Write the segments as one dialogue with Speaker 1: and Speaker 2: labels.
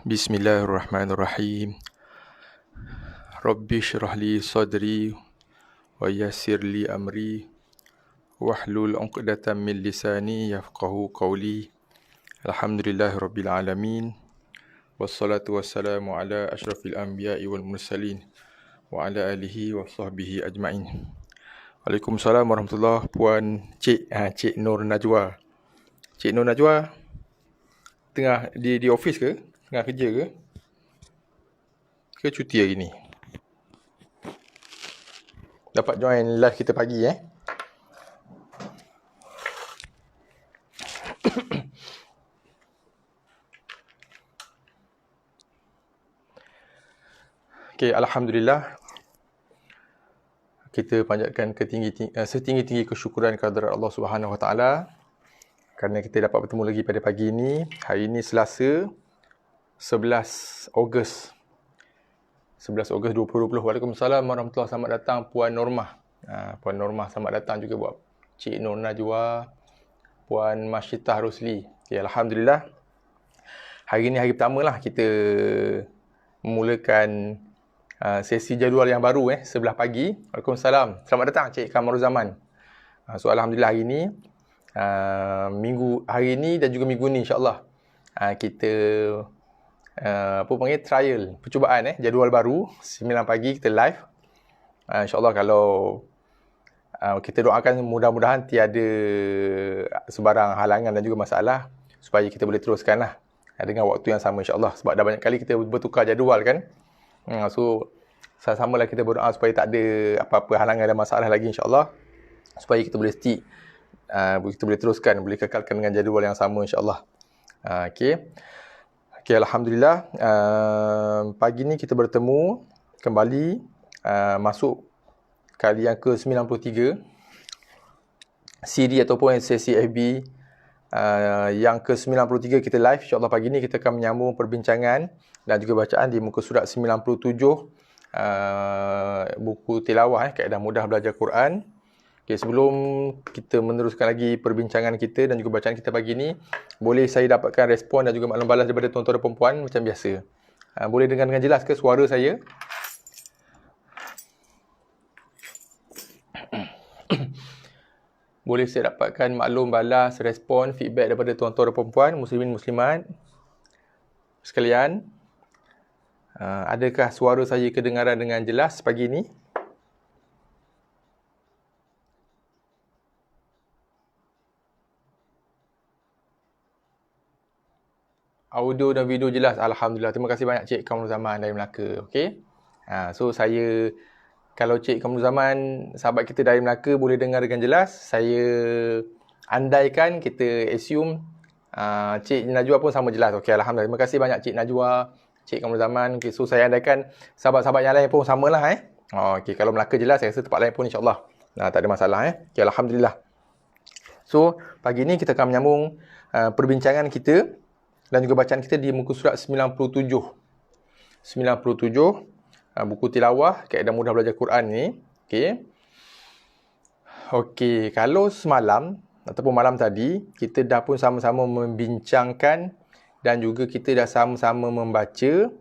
Speaker 1: Bismillahirrahmanirrahim. Rabbi syrah li sadri wa yassir li amri wahlul 'uqdatam min lisani yafqahu qawli. Alhamdulillahirabbil alamin. Wassalatu wassalamu ala asyrafil anbiya'i wal mursalin wa ala alihi wa sahbihi ajma'in. Waalaikumsalam warahmatullahi. Puan Cik Nur Najwa. Cik Nur Najwa tengah di office ke? Tengah kerja ke? Ke cuti hari ni? Dapat join live kita pagi Okay, Alhamdulillah. Kita panjatkan setinggi-tinggi kesyukuran kepada Allah Subhanahu Wa Taala kerana kita dapat bertemu lagi pada pagi ini. Hari ini Selasa 11 Ogos 2020. Waalaikumsalam warahmatullahi. Selamat datang Puan Normah. Puan Normah selamat datang juga buat Cik Nur Najwa, Puan Masyitah Rosli. Okay, Alhamdulillah. Hari ini hari pertama lah kita memulakan sesi jadual yang baru sebelah pagi. Waalaikumsalam. Selamat datang Cik Kamarul Zaman. So Alhamdulillah hari ini hari ini dan juga minggu ni insya-Allah kita trial, percubaan jadual baru 9 pagi kita live. InsyaAllah kalau kita doakan mudah-mudahan tiada sebarang halangan dan juga masalah supaya kita boleh teruskan dengan waktu yang sama insyaAllah. Sebab dah banyak kali kita bertukar jadual kan. So sama-samalah kita berdoa supaya tak ada apa-apa halangan dan masalah lagi insyaAllah. Supaya kita boleh stick, kita boleh teruskan, boleh kekalkan dengan jadual yang sama insyaAllah. Okay, Alhamdulillah. Pagi ni kita bertemu kembali, masuk kali yang ke-93 siri ataupun sesi FB yang ke-93 kita live. InsyaAllah pagi ni kita akan menyambung perbincangan dan juga bacaan di muka surat 97 buku tilawah kaedah mudah belajar Quran. Okay, sebelum kita meneruskan lagi perbincangan kita dan juga bacaan kita pagi ni, boleh saya dapatkan respon dan juga maklum balas daripada tuan-tuan dan puan-puan macam biasa. Boleh dengar dengan jelas ke suara saya? Boleh saya dapatkan maklum balas, respon, feedback daripada tuan-tuan dan puan-puan, muslimin muslimat sekalian? Adakah suara saya kedengaran dengan jelas pagi ni? Audio dan video jelas. Alhamdulillah. Terima kasih banyak Cik Kamarul Zaman dari Melaka. Okey. So saya, kalau Cik Kamarul Zaman, sahabat kita dari Melaka boleh dengar dengan jelas, saya andaikan kita assume Cik Najwa pun sama jelas. Okey, Alhamdulillah. Terima kasih banyak Cik Najwa, Cik Kamarul Zaman. Okay, so saya andaikan sahabat-sahabat yang lain pun samalah Okey, kalau Melaka jelas, saya rasa tempat lain pun insya-Allah tak ada masalah Okey, Alhamdulillah. So pagi ni kita akan menyambung perbincangan kita dan juga bacaan kita di muka surat 97. Buku tilawah kaedah mudah belajar Quran ni. Okey, kalau semalam ataupun malam tadi kita dah pun sama-sama membincangkan dan juga kita dah sama-sama membaca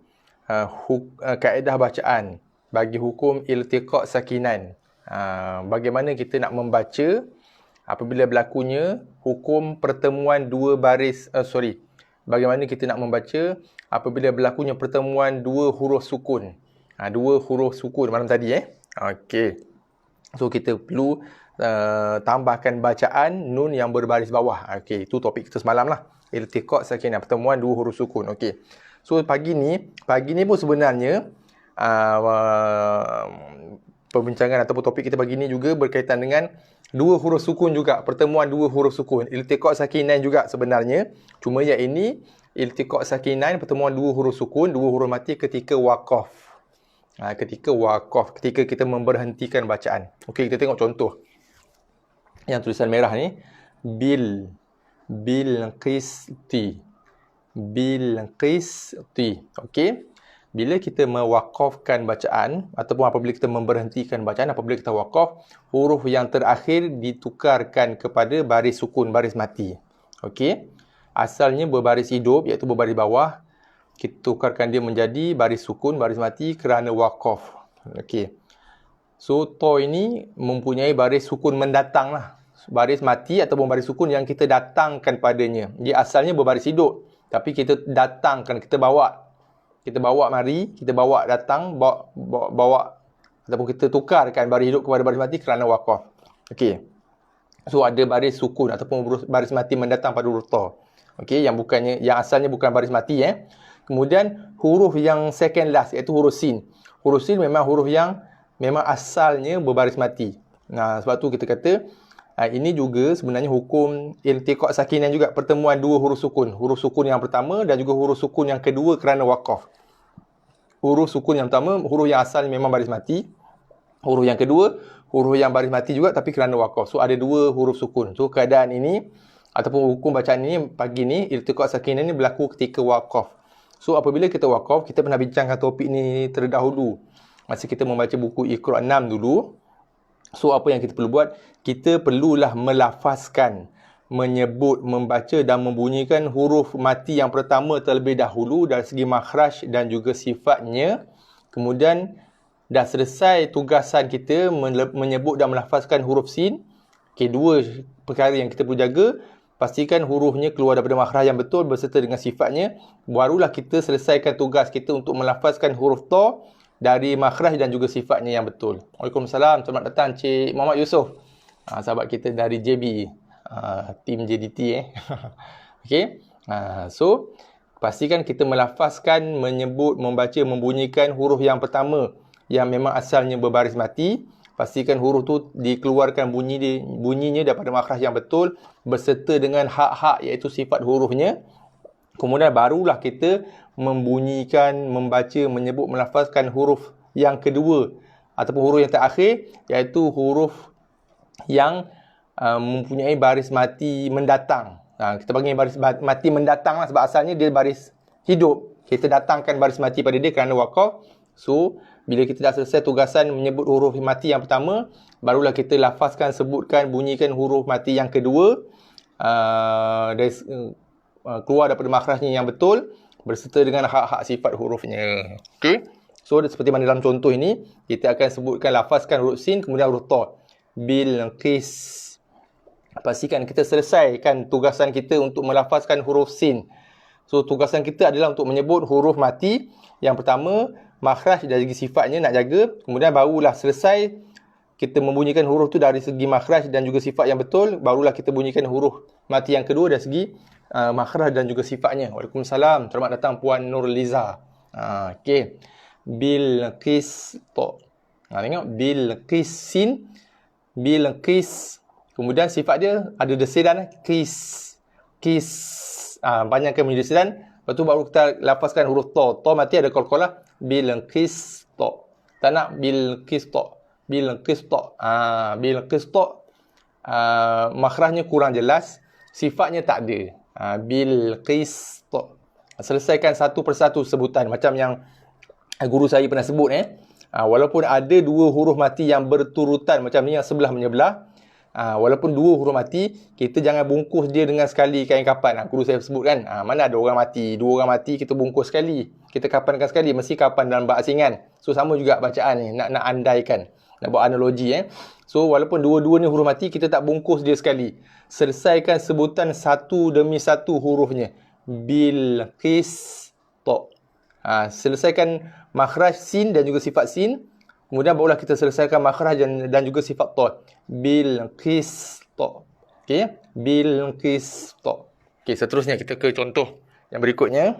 Speaker 1: kaedah bacaan bagi hukum iltiqa' sakinan. Bagaimana kita nak membaca apabila berlakunya hukum pertemuan bagaimana kita nak membaca apabila berlakunya pertemuan dua huruf sukun. Dua huruf sukun malam tadi Okey. So kita perlu tambahkan bacaan nun yang berbaris bawah. Okey, itu topik kita semalam lah. Iltiqa' sakinah, pertemuan dua huruf sukun. Okey. So pagi ni pun sebenarnya perbincangan ataupun topik kita pagi ni juga berkaitan dengan dua huruf sukun juga, pertemuan dua huruf sukun. Iltiqa' sakinan juga sebenarnya. Cuma yang ini iltiqa' sakinan, pertemuan dua huruf sukun, dua huruf mati ketika waqaf. Ketika kita memberhentikan bacaan. Okey, kita tengok contoh. Yang tulisan merah ni, bil qisti. bil qisti. Okey. Bila kita mewakafkan bacaan ataupun apabila kita memberhentikan bacaan, apabila kita wakaf, huruf yang terakhir ditukarkan kepada baris sukun, baris mati. Okey. Asalnya berbaris hidup iaitu berbaris bawah, kita tukarkan dia menjadi baris sukun, baris mati kerana wakaf. Okey. So to ini mempunyai baris sukun mendatang lah. Baris mati ataupun baris sukun yang kita datangkan padanya. Dia asalnya berbaris hidup, tapi kita datangkan, kita bawa mari, kita bawa datang, bawa ataupun kita tukarkan baris hidup kepada baris mati kerana wakaf. Okey. So ada baris sukun ataupun baris mati mendatang pada huruf to. Okey, yang asalnya bukan baris mati Kemudian huruf yang second last iaitu huruf sin. Huruf sin memang huruf yang memang asalnya berbaris mati. Nah, sebab tu kita kata ini juga sebenarnya hukum iltiqa' sakinan juga, pertemuan dua huruf sukun. Huruf sukun yang pertama dan juga huruf sukun yang kedua kerana wakaf. Huruf sukun yang pertama, huruf yang asalnya memang baris mati. Huruf yang kedua, huruf yang baris mati juga tapi kerana wakaf. So ada dua huruf sukun. So keadaan ini ataupun hukum bacaan ini pagi ni, iltiqa' sakinan ni berlaku ketika wakaf. So apabila kita wakaf, kita pernah bincangkan topik ni terdahulu masa kita membaca buku Iqra' 6 dulu. So apa yang kita perlu buat? Kita perlulah melafazkan, menyebut, membaca dan membunyikan huruf mati yang pertama terlebih dahulu dari segi makhraj dan juga sifatnya. Kemudian dah selesai tugasan kita menyebut dan melafazkan huruf sin. Okay, dua perkara yang kita perlu jaga. Pastikan hurufnya keluar daripada makhraj yang betul berserta dengan sifatnya. Barulah kita selesaikan tugas kita untuk melafazkan huruf to dari makhraj dan juga sifatnya yang betul. Waalaikumsalam. Selamat datang Cik Muhammad Yusof. Sahabat kita dari JB. Tim JDT Okey. So pastikan kita melafazkan, menyebut, membaca, membunyikan huruf yang pertama yang memang asalnya berbaris mati. Pastikan huruf tu dikeluarkan bunyinya daripada makhraj yang betul berserta dengan hak-hak iaitu sifat hurufnya. Kemudian barulah kita membunyikan, membaca, menyebut, melafazkan huruf yang kedua ataupun huruf yang terakhir iaitu huruf yang mempunyai baris mati mendatang. Kita panggil baris mati mendatang lah sebab asalnya dia baris hidup. Kita datangkan baris mati pada dia kerana wakaf. So bila kita dah selesai tugasan menyebut huruf mati yang pertama, barulah kita lafazkan, sebutkan, bunyikan huruf mati yang kedua. Keluar daripada makhrajnya yang betul berserta dengan hak-hak sifat hurufnya. Okey. So seperti mana dalam contoh ini, kita akan sebutkan, lafazkan huruf sin kemudian huruf ta. Bil qis. Pastikan kita selesaikan tugasan kita untuk melafazkan huruf sin. So tugasan kita adalah untuk menyebut huruf mati yang pertama, makhraj dari segi sifatnya nak jaga. Kemudian barulah selesai kita membunyikan huruf tu dari segi makhraj dan juga sifat yang betul, barulah kita bunyikan huruf mati yang kedua dari segi makhraj dan juga sifatnya. Waalaikumsalam. Selamat datang Puan Nurliza. Okey. Bil qis to. Tengok bil qisin, bil qis. Kemudian sifat dia ada desiran qis. Qis. Banyakkan bunyi desiran. Lepas tu baru kita lafazkan huruf to. To mati ada qalqalah. Bil qis to. Tak nak bil qis to. Bil qis to. Bil qis to. Makhrajnya kurang jelas. Sifatnya tak ada. Bil qis to. Selesaikan satu persatu sebutan. Macam yang guru saya pernah sebut. Walaupun ada dua huruf mati yang berturutan. Macam ni yang sebelah menyebelah. Walaupun dua huruf mati, kita jangan bungkus dia dengan sekali kain kapan. Guru saya sebut kan, mana ada orang mati, dua orang mati kita bungkus sekali, kita kapankan sekali, mesti kapan dalam bahasa asingan. So sama juga bacaan ni, nak andaikan, nak buat analogi. So walaupun dua-dua ni huruf mati, kita tak bungkus dia sekali. Selesaikan sebutan satu demi satu hurufnya. Bil qis to. Selesaikan makhraj sin dan juga sifat sin. Kemudian barulah kita selesaikan makhraj dan juga sifat to. Bil qis to. Okey, bil qis to. Okey, seterusnya kita ke contoh yang berikutnya.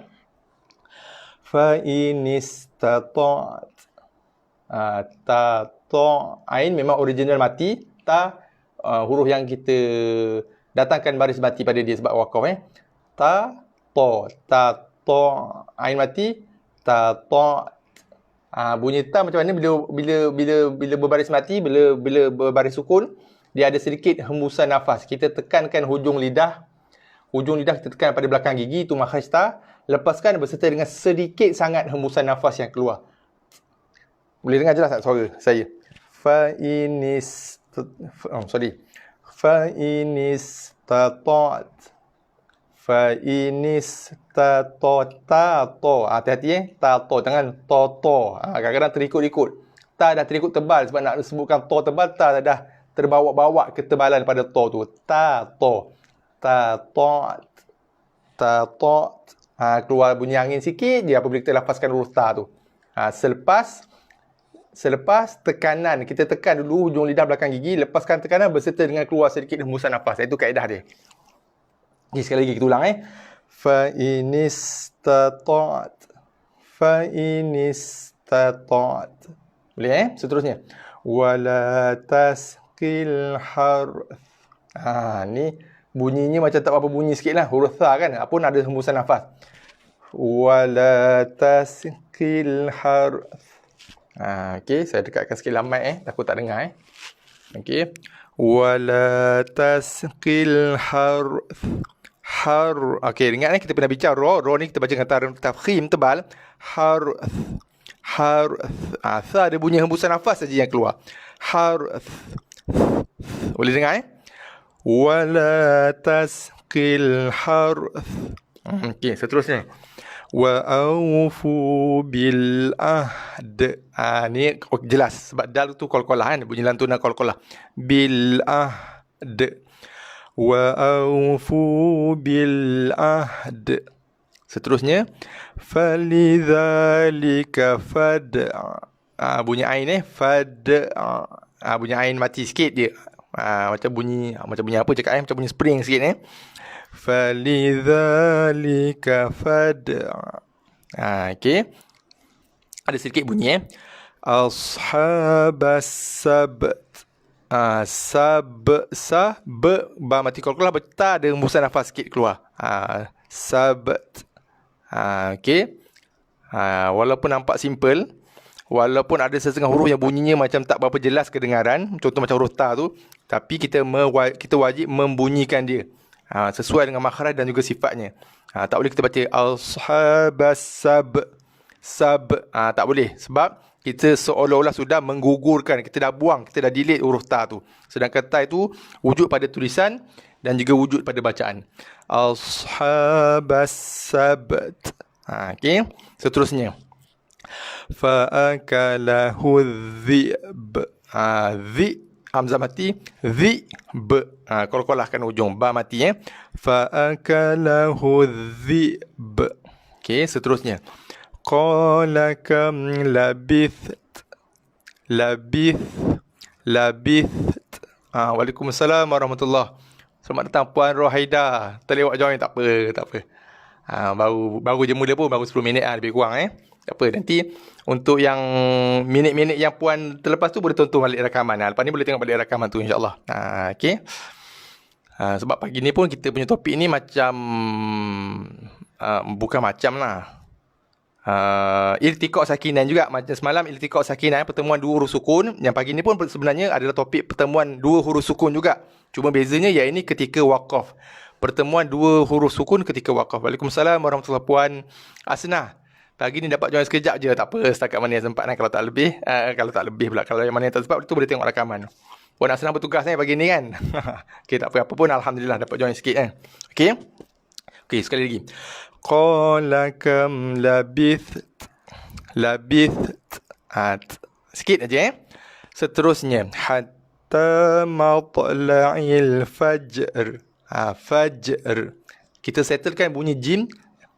Speaker 1: Fa in istata'at. Ta to ain memang original mati. Ta huruf yang kita datangkan baris mati pada dia sebab wakaf. Ta to ain mati. Ta to. Bunyi ta macam mana bila berbaris mati, bila berbaris sukun, dia ada sedikit hembusan nafas. Kita tekankan hujung lidah Hujung lidah kita tekan pada belakang gigi, itu makhraj ta. Lepaskan berserta dengan sedikit sangat hembusan nafas yang keluar. Boleh dengar jelas tak suara saya? Fa inis tatat. Hati-hati tato, jangan toto. Kadang-kadang terikut-ikut. Ta dah terikut tebal sebab nak sebutkan to tebal, ta dah terbawa-bawa ketebalan pada to tu. Tato. Tatot. Tatot. Keluar bunyi angin sikit je apabila kita lafazkan huruf ta tu. Selepas tekanan, kita tekan dulu hujung lidah belakang gigi, lepaskan tekanan berserta dengan keluar sedikit hembusan nafas. Itu kaedah dia. Okay, sekali lagi kita ulang Fa inistatat. Fa inistatat. Boleh seterusnya. Wala tasqil harth. Ni bunyinya macam tak apa bunyi sikit lah. Huruf tha kan. Pun ada hembusan nafas. Wala tasqil harth. Okey, saya dekatkan sikit lambat takut tak dengar Okey. Wala tasqil harth. Okey, ingat kita pernah bincang ro ni kita baca dengan tafkhim tebal. Harth. Tha ada bunyi hembusan nafas saja yang keluar. Harth. Boleh dengar Wala tasqil harth. Okey, seterusnya. Wa awfu bil ahd. Ni jelas sebab dal tu qalqalah bunyi lantunan qalqalah. Bil ahd. Wa awfu bil ahd. Seterusnya falidzalika fad'a. Bunyi ain fad'a. Bunyi ain mati sikit dia. Macam bunyi apa cakap macam bunyi spring sikit Falidzalika fad'a. Okey. Ada sedikit bunyi Ashabas sabt. Ba mati qalqalah betul ada hembusan nafas sikit keluar. Sabt. Okey. Walaupun nampak simple, walaupun ada setengah huruf yang bunyinya macam tak berapa jelas kedengaran, contoh macam huruf ta tu, tapi kita wajib membunyikan dia. Sesuai dengan makhraj dan juga sifatnya. Tak boleh kita baca ashabas sab. Tak boleh sebab kita seolah-olah sudah menggugurkan, kita dah buang, kita dah delete huruf ta tu. Sedangkan ta itu wujud pada tulisan dan juga wujud pada bacaan. Ashabas sabt. Okey, seterusnya. Fa'akalahu dhi'b. Hamzah mati, dhi'b. Qalqalahkan ujung ba mati Fa'akalahu dhi'b. Okey, seterusnya. Qala kam labith. Waalaikumsalam warahmatullahi. Selamat datang Puan Rohaida. Terlewat join tak apa. Baru je mula pun, baru 10 minit lebih kurang Tak apa, nanti untuk yang minit-minit yang Puan terlepas tu boleh tonton balik rakaman. Lepas ni boleh tengok balik rakaman tu insyaAllah. Okey. Sebab pagi ni pun kita punya topik ni macam bukan macam lah. Iltiqaq sakinan juga. Macam semalam iltiqaq sakinan, pertemuan dua huruf sukun. Yang pagi ni pun sebenarnya adalah topik pertemuan dua huruf sukun juga. Cuma bezanya yang ini ketika waqaf. Pertemuan dua huruf sukun ketika waqaf. Waalaikumsalam warahmatullahi Puan Asnah. Pagi ni dapat join sekejap je. Tak apa, setakat mana yang sempat kalau tak lebih. Kalau yang mana yang tak sempat, itu boleh tengok rakaman. Puan Asnah bertugas pagi ni kan. Okey, tak apa pun alhamdulillah dapat join sikit Okey. Okey, sekali lagi. Qala kam labith. Sikit aja Seterusnya hatta matla'il fajr. Fajr. Kita settlekan bunyi jim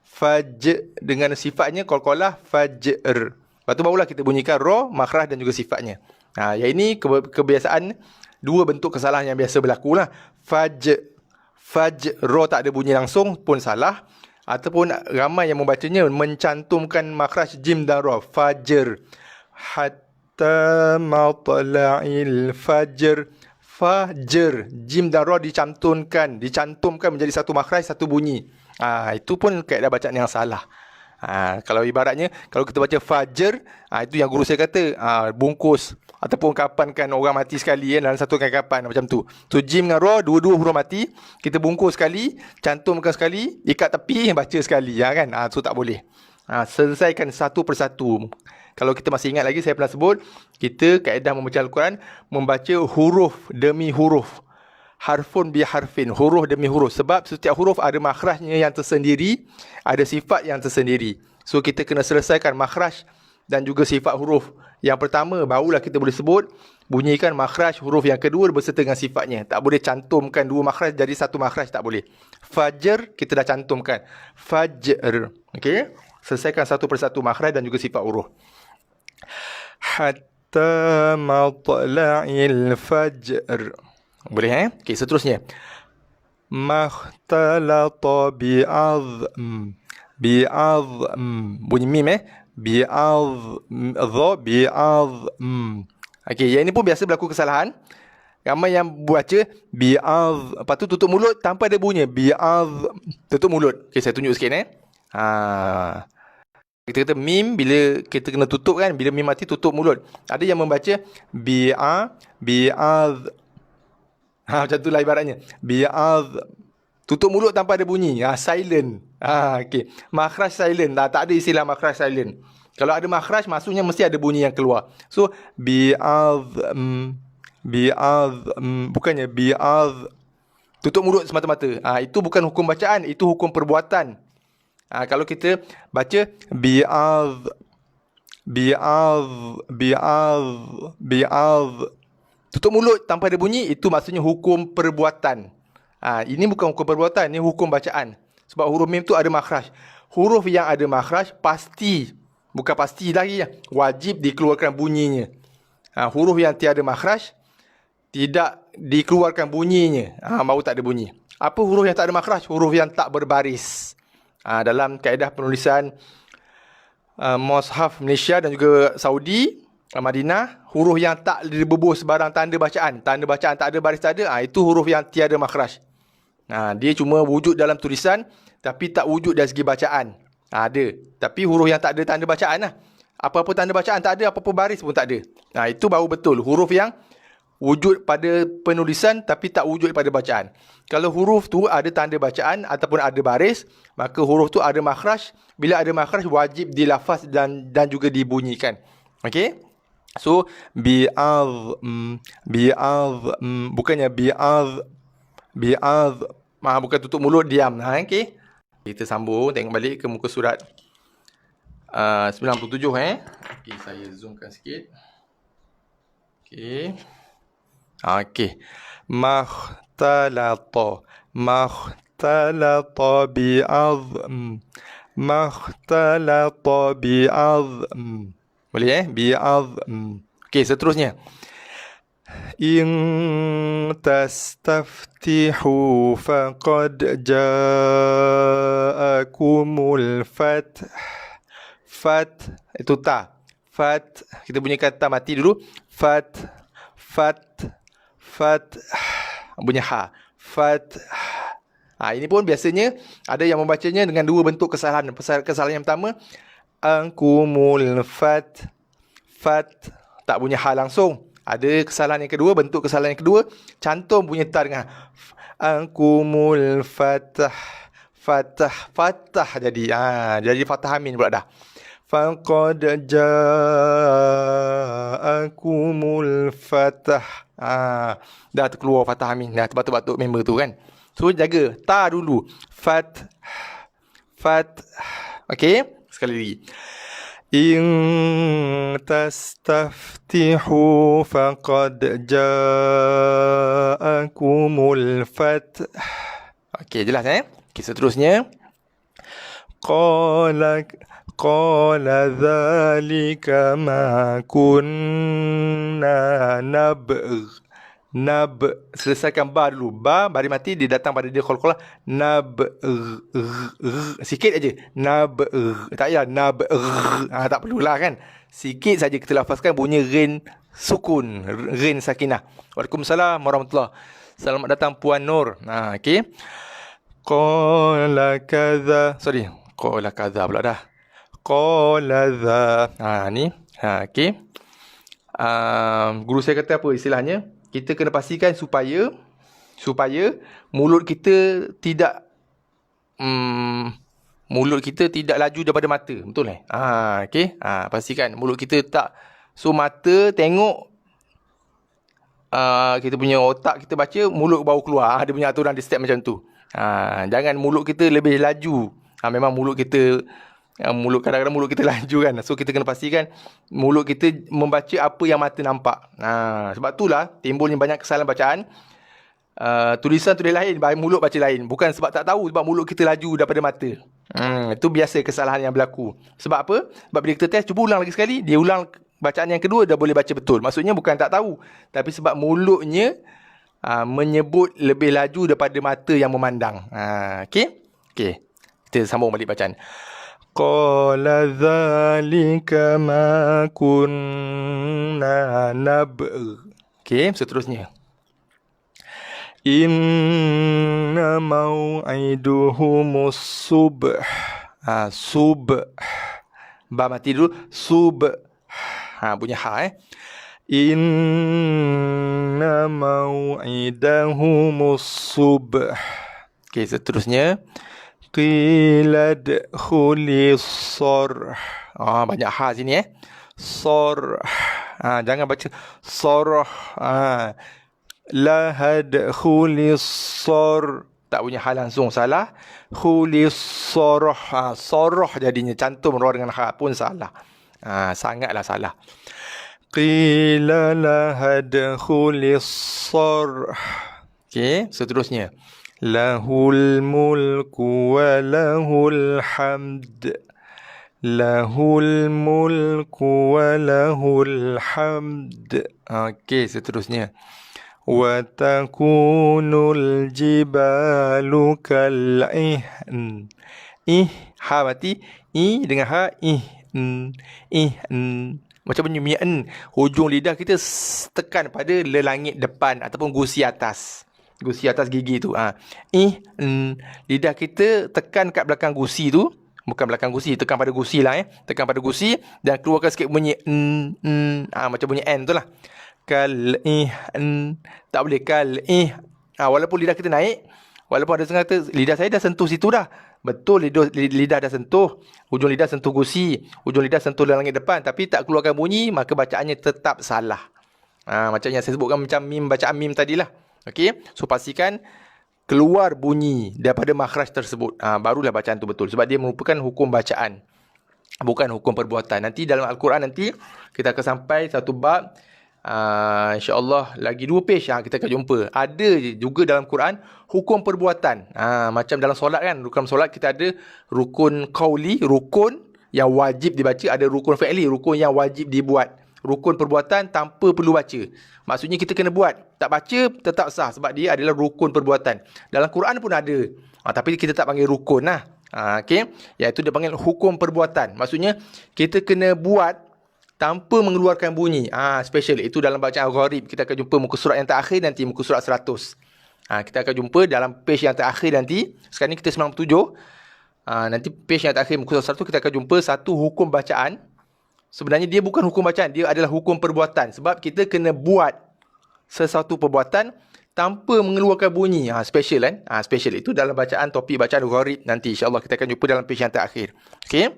Speaker 1: fajr dengan sifatnya qalqalah fajr. Lepas tu barulah kita bunyikan ra, makhraj dan juga sifatnya. Yang ini kebiasaan dua bentuk kesalahan yang biasa berlaku lah. Fajr, ra tak ada bunyi langsung pun salah. Ataupun ramai yang membacanya mencantumkan makhraj jim dan ra. Fajr. Hatta matla'il fajr. Fajr. Jim dan ra dicantumkan menjadi satu makhraj, satu bunyi. Itu pun kaedah bacaan yang salah. Kalau ibaratnya, kalau kita baca fajr, itu yang guru saya kata, bungkus ataupun ungkapankan orang mati sekali dalam satu ungkapan macam tu. So jim dengan ra, dua-dua huruf mati, kita bungkus sekali, cantumkan sekali, ikat tepi, baca sekali, kan. So tak boleh. Selesaikan satu persatu. Kalau kita masih ingat lagi, saya pernah sebut, kita kaedah membaca Al-Quran, membaca huruf demi huruf. Harfun bi harfin, huruf demi huruf. Sebab setiap huruf ada makhrajnya yang tersendiri, ada sifat yang tersendiri. So kita kena selesaikan makhraj dan juga sifat huruf. Yang pertama, barulah kita boleh sebut, bunyikan makhraj huruf yang kedua berserta dengan sifatnya. Tak boleh cantumkan dua makhraj jadi satu makhraj, tak boleh. Fajr, kita dah cantumkan. Fajr. Okey? Selesaikan satu persatu makhraj dan juga sifat huruf. Hatta matla'il fajr. Boleh, Okey, seterusnya. Makhtalata bi'azm. Bunyi mim, bi'azm. Okey, yang ini pun biasa berlaku kesalahan. Ramai yang baca bi'azm, lepas tu tutup mulut tanpa ada bunyi. Bi'azm, tutup mulut. Okey, saya tunjuk sikit, Kita kata mim, bila kita kena tutup kan, bila mim mati tutup mulut. Ada yang membaca bi'az. Macam itulah ibaratnya. Bi'az. Tutup mulut tanpa ada bunyi. Silent. Okey. Makhraj silent. Tak ada istilah makhraj silent. Kalau ada makhraj, maksudnya mesti ada bunyi yang keluar. So, bi'az. Bukannya bi'az. Tutup mulut semata-mata. Itu bukan hukum bacaan. Itu hukum perbuatan. Kalau kita baca bi'az. Tutup mulut tanpa ada bunyi, itu maksudnya hukum perbuatan. Ini bukan hukum perbuatan, ini hukum bacaan. Sebab huruf mim tu ada makhraj. Huruf yang ada makhraj pasti, bukan pasti lagi, wajib dikeluarkan bunyinya. Huruf yang tiada makhraj tidak dikeluarkan bunyinya, baru tak ada bunyi. Apa huruf yang tak ada makhraj? Huruf yang tak berbaris. Dalam kaedah penulisan Mushaf Malaysia dan juga Saudi, Madinah, huruf yang tak dibubuh sebarang tanda bacaan. Tanda bacaan tak ada, baris tak ada, itu huruf yang tiada makhraj. Dia cuma wujud dalam tulisan, tapi tak wujud dari segi bacaan. Ada, tapi huruf yang tak ada tanda bacaan Apa-apa tanda bacaan tak ada, apa-apa baris pun tak ada. Itu baru betul. Huruf yang wujud pada penulisan, tapi tak wujud pada bacaan. Kalau huruf tu ada tanda bacaan ataupun ada baris, maka huruf tu ada makhraj. Bila ada makhraj, wajib dilafaz dan juga dibunyikan. Okey? So, bi'az, bukannya bi'az. Bukan tutup mulut, diam. Okey. Kita sambung, tengok balik ke muka surat 97. Okey, saya zoomkan sikit. Okey. Makhtalata bi'azm. Makhtalata bi'azm. Boleh bi'azm. Okey, seterusnya. In tastaftihu faqad ja'akumul fath. Fath itu ta. Fath, kita bunyikan ta mati dulu. Fath. Bunyi ha. Fath. Ini pun biasanya ada yang membacanya dengan dua bentuk kesalahan. Kesalahan yang pertama, angkumul fath. Tak bunyi ha langsung. Ada kesalahan yang kedua, bentuk kesalahan yang kedua, cantum bunyi ta dengan angkumul fatah. Fatah jadi. Jadi fathah amin pula dah. Faqad ja'akumul fatah. Dah terkeluar fathah amin. Dah terbatuk-batuk member tu kan. So jaga ta dulu. Fat. Okey, sekali lagi. In tastaftihu faqad ja'akumul fath. Okey, jelas Okey, seterusnya. Qala dhalika ma kunna selesaikan ba dulu. Ba bari mati, dia datang pada dia qalqalah. Sikit aja. Tak payah tak perlulah kan. Sikit saja kita lafazkan bunyi ghin sukun, ghin sakinah. Waalaikumsalam warahmatullahi. Selamat datang Puan Nur. Okey. Qala kadza pula dah. Qala dha. Ni. Okey. Guru saya kata apa istilahnya? Kita kena pastikan supaya mulut kita tidak laju daripada mata. Betul okey. Pastikan mulut kita tak. So mata tengok, kita punya otak kita baca, mulut baru keluar. Dia punya aturan, dia step macam tu. Jangan mulut kita lebih laju. Memang kadang-kadang mulut kita laju kan. So kita kena pastikan mulut kita membaca apa yang mata nampak. Sebab itulah timbulnya banyak kesalahan bacaan. Tulisan tulis lain, mulut baca lain. Bukan sebab tak tahu, sebab mulut kita laju daripada mata. Itu biasa kesalahan yang berlaku. Sebab apa? Sebab bila kita test, cuba ulang lagi sekali, dia ulang bacaan yang kedua dah boleh baca betul. Maksudnya bukan tak tahu, tapi sebab mulutnya menyebut lebih laju daripada mata yang memandang. Okey? Kita sambung balik bacaan. Qala dhalika ma kunna nabghi. Okey, seterusnya. Inna mau'iduhumus subh. Subh. Ba mati dulu. Subh. Bunyi Inna mau'idahumus subh. Okey, seterusnya. Qila dkhulis sarh. Banyak sini sarh. Jangan baca sarh. Lahad khulis sarh. Tak punya langsung salah. Khulis sarh. Sarh jadinya, cantum ra dengan pun salah. Sangatlah salah. Qila lahad khulis sarh. Okey, seterusnya. Lahul mulku wa lahul hamd. Lahul mulku wa lahul hamd. Okey, seterusnya. Wa takunul jibalu kal'ihn. Mati. Dengan macam bunyi mi'an. Hujung lidah kita tekan pada lelangit depan ataupun gusi atas. Gusi atas gigi tu. Lidah kita tekan kat belakang gusi tu. Bukan belakang gusi, tekan pada gusi lah. Tekan pada gusi dan keluarkan sikit bunyi macam bunyi n tu lah. Tak boleh walaupun lidah kita naik, walaupun ada setengah kata lidah saya dah sentuh situ dah. Betul, lidah dah sentuh, hujung lidah sentuh gusi, hujung lidah sentuh langit depan, tapi tak keluarkan bunyi, maka bacaannya tetap salah. Macam yang saya sebutkan, macam bacaan mim tadilah. Okey, so pastikan keluar bunyi daripada makhraj tersebut. Barulah bacaan tu betul, sebab dia merupakan hukum bacaan, bukan hukum perbuatan. Nanti dalam Al-Quran nanti kita akan sampai satu bab, insya-Allah lagi 2 page kita akan jumpa. Ada juga dalam Quran hukum perbuatan. Macam dalam solat kan, rukun solat kita ada rukun qauli, rukun yang wajib dibaca, ada rukun fi'li, rukun yang wajib dibuat. Rukun perbuatan tanpa perlu baca. Maksudnya kita kena buat, tak baca tetap sah sebab dia adalah rukun perbuatan. Dalam Quran pun ada. Tapi kita tak panggil rukun lah. Okey, iaitu dia panggil hukum perbuatan. Maksudnya kita kena buat tanpa mengeluarkan bunyi. Special. Itu dalam bacaan Al-Gharib. Kita akan jumpa muka surat yang terakhir nanti, muka surat 100. Kita akan jumpa dalam page yang terakhir nanti. Sekarang ni kita 97. Nanti page yang terakhir, muka surat 100, kita akan jumpa satu hukum bacaan. Sebenarnya dia bukan hukum bacaan, dia adalah hukum perbuatan. Sebab kita kena buat sesuatu perbuatan tanpa mengeluarkan bunyi. Special kan? Special. Itu dalam bacaan, topik bacaan Al-Gharib nanti. InsyaAllah kita akan jumpa dalam page yang terakhir. Okey.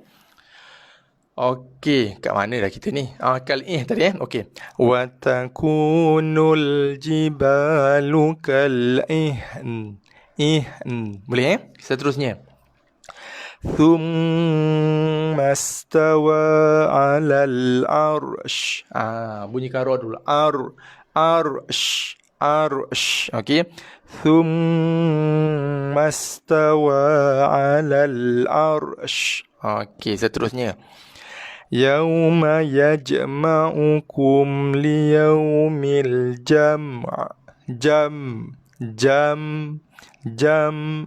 Speaker 1: Okey, kat mana dah kita ni? Tadi okey. Wa takunul jibalu kal'ihn. Boleh seterusnya. Thumma stawa 'alal 'arsy. Bunyikan ra dulu. Arsh. Okey. Thumma stawa 'alal 'arsy. Okey, seterusnya. Yauma yajma'ukum liyaumil jam'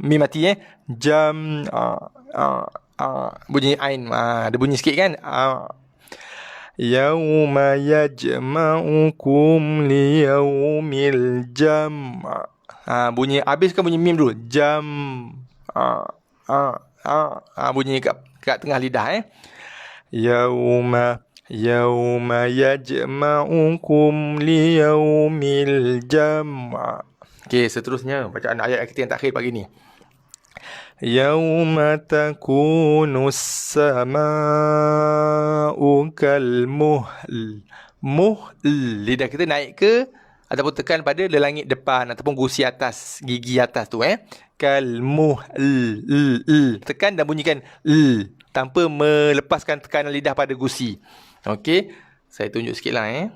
Speaker 1: mim mati jam' bunyi ain, ada bunyi sikit kan. Yauma yajma'ukum liyaumil jam'. Bunyi habis kan bunyi mim dulu. Jam'. Bunyi kat tengah lidah. Yauma Yauma yajma'ukum liyaumil jam'a. Okey, seterusnya bacaan ayat kita yang terakhir pagi ni. Yauma takunus sama'u kalmuhl. Muhl. Lidah kita naik ke ataupun tekan pada langit depan ataupun gusi atas, gigi atas tu Kalmuhl. Tekan dan bunyikan l tanpa melepaskan tekanan lidah pada gusi. Okey, saya tunjuk sikitlah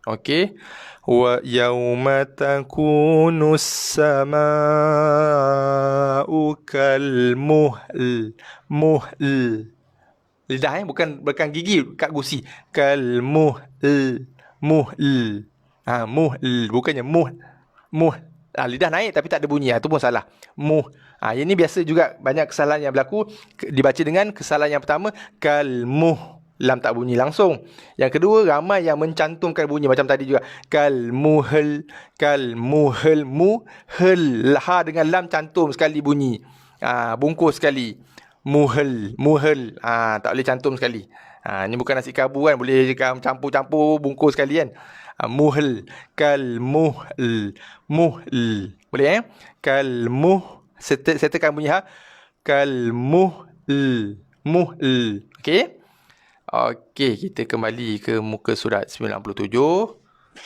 Speaker 1: Okey. Wa yauma takunus sama'u kalmuhl. Muhl. Lidah bukan gigi kat gusi. Kalmuhl. Muhl. Muhl. Bukannya muhl. Lidah naik tapi tak ada bunyi. Itu pun salah. Ini biasa juga banyak kesalahan yang berlaku. Dibaca dengan kesalahan yang pertama. Kalmuhl. Lam tak bunyi langsung. Yang kedua, ramai yang mencantumkan bunyi macam tadi juga. Kalmuhl. Muhl. Ha dengan lam cantum sekali bunyi. Bungkus sekali. Muhl. Tak boleh cantum sekali. Ni bukan nasi kabu kan. Boleh campur-campur bungkus sekali kan. Muhl. Kalmuhl. Boleh Sertakan bunyi ha. Kalmuhl. Okey. Okey, kita kembali ke muka surat 97.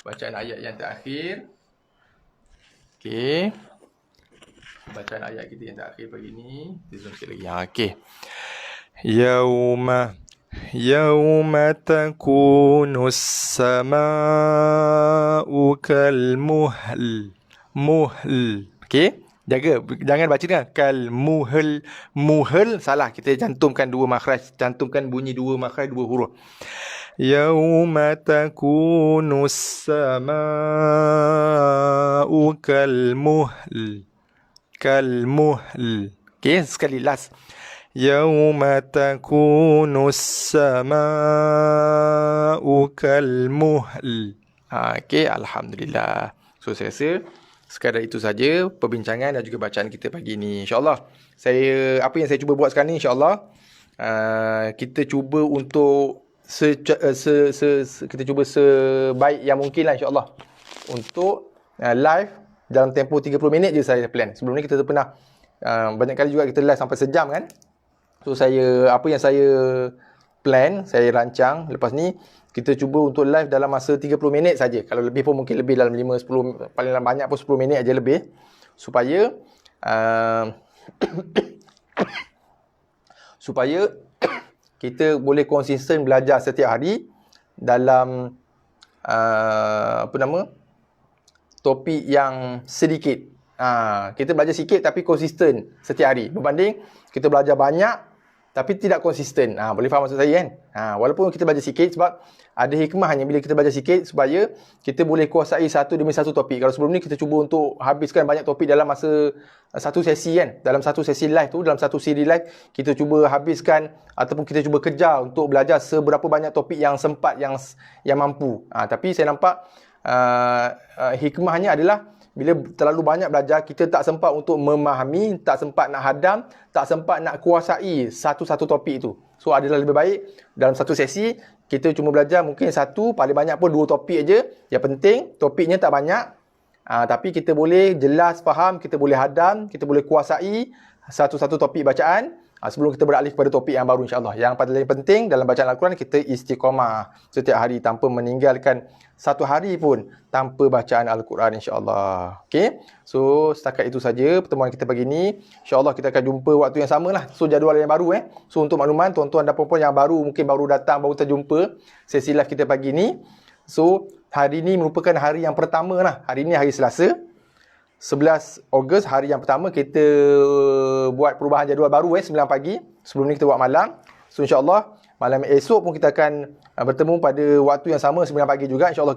Speaker 1: Bacaan ayat yang terakhir. Okey. Bacaan ayat kita yang terakhir pagi ni. Kita zoom sikit lagi. Okey. Yauma takunus sama'u kalmuhl. Okey. Jangan baca dengan kalmuhl. Salah. Kita cantumkan dua makhraj. Cantumkan bunyi dua makhraj, dua huruf. Yauma takunus sama'u kalmuhl. Okey, sekali last. Yauma takunus sama'u kalmuhl. Okey, alhamdulillah. So saya rasa sekadar itu saja perbincangan dan juga bacaan kita pagi ni. InsyaAllah apa yang saya cuba buat sekarang ni, InsyaAllah kita cuba untuk kita cuba sebaik yang mungkin lah, InsyaAllah, untuk live dalam tempoh 30 minit je saya plan. Sebelum ni kita pernah banyak kali juga kita live sampai sejam kan. So apa yang saya plan, saya rancang lepas ni, kita cuba untuk live dalam masa 30 minit saja. Kalau lebih pun mungkin lebih, dalam 5-10, paling banyak pun 10 minit aja lebih, supaya supaya kita boleh konsisten belajar setiap hari dalam topik yang sedikit. Kita belajar sikit tapi konsisten setiap hari, berbanding kita belajar banyak tapi tidak konsisten. Boleh faham maksud saya kan? Walaupun kita belajar sikit, sebab ada hikmahnya bila kita belajar sikit, supaya kita boleh kuasai satu demi satu topik. Kalau sebelum ni kita cuba untuk habiskan banyak topik dalam masa satu sesi kan. Dalam satu sesi live tu, dalam satu siri live, kita cuba habiskan ataupun kita cuba kejar untuk belajar seberapa banyak topik yang sempat, yang mampu. Tapi saya nampak hikmahnya adalah bila terlalu banyak belajar, kita tak sempat untuk memahami, tak sempat nak hadam, tak sempat nak kuasai satu-satu topik itu. So adalah lebih baik dalam satu sesi kita cuma belajar mungkin satu, paling banyak pun 2 topik aja. Yang penting topiknya tak banyak, tapi kita boleh jelas faham, kita boleh hadam, kita boleh kuasai satu-satu topik bacaan sebelum kita beralih kepada topik yang baru, insyaAllah. Yang paling penting dalam bacaan Al-Quran, kita istiqamah setiap hari tanpa meninggalkan satu hari pun tanpa bacaan Al-Quran, insyaAllah. Okay, so setakat itu saja pertemuan kita pagi ni. InsyaAllah kita akan jumpa waktu yang sama lah. So jadual yang baru So untuk makluman tuan-tuan dan puan-puan yang baru, mungkin baru datang, baru terjumpa sesi live kita pagi ni. So hari ni merupakan hari yang pertama lah. Hari ni hari Selasa, 11 Ogos, hari yang pertama kita buat perubahan jadual baru 9 pagi. Sebelum ni kita buat malam. So insyaAllah malam esok pun kita akan bertemu pada waktu yang sama 9 pagi juga. InsyaAllah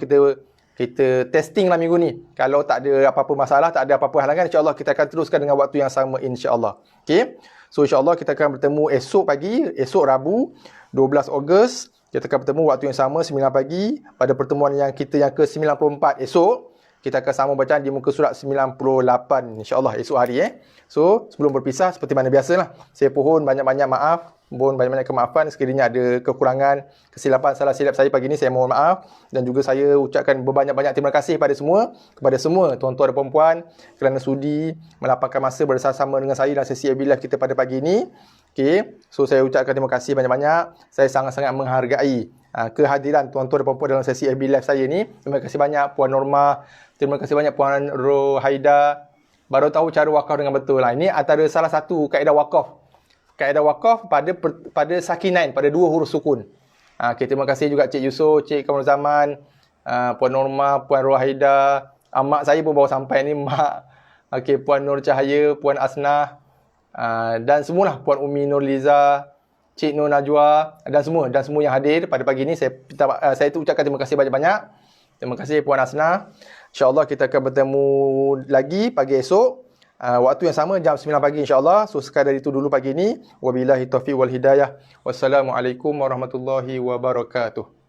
Speaker 1: kita testing lah minggu ni. Kalau tak ada apa-apa masalah, tak ada apa-apa halangan, insyaAllah kita akan teruskan dengan waktu yang sama, insyaAllah. Okay, so insyaAllah kita akan bertemu esok pagi, esok Rabu 12 Ogos. Kita akan bertemu waktu yang sama 9 pagi pada pertemuan yang kita yang ke-94 esok. Kita akan sambung bacaan di muka surat 98, insyaAllah esok hari. So sebelum berpisah, seperti mana biasalah, saya pohon banyak-banyak maaf Mohon banyak-banyak kemaafan sekiranya ada kekurangan, kesilapan, salah silap saya pagi ni, saya mohon maaf. Dan juga saya ucapkan berbanyak-banyak terima kasih kepada semua tuan-tuan dan puan-puan kerana sudi melapangkan masa bersama dengan saya dalam sesi FB Live kita pada pagi ini. Okay. So saya ucapkan terima kasih banyak-banyak. Saya sangat-sangat menghargai kehadiran tuan-tuan dan puan-puan dalam sesi FB Live saya ni. Terima kasih banyak Puan Norma, terima kasih banyak Puan Rohaida. Baru tahu cara wakaf dengan betul. Ini antara salah satu kaedah wakaf. Kaedah wakaf pada sakinain, pada dua huruf sukun. Okay, terima kasih juga Cik Yusof, Cik Kamal Zaman, Puan Norma, Puan Rohaida. Mak saya pun baru sampai ni, Mak. Okay, Puan Nur Cahaya, Puan Asnah, dan semualah, Puan Umi Nurliza, Cik Nur Najwa, dan semua yang hadir pada pagi ini. Saya ucapkan terima kasih banyak-banyak. Terima kasih Puan Asnah. InsyaAllah kita akan bertemu lagi pagi esok. Waktu yang sama jam 9 pagi insyaAllah. So sekadar itu dulu pagi ini. Wabillahi taufiq wal hidayah. Wassalamualaikum warahmatullahi wabarakatuh.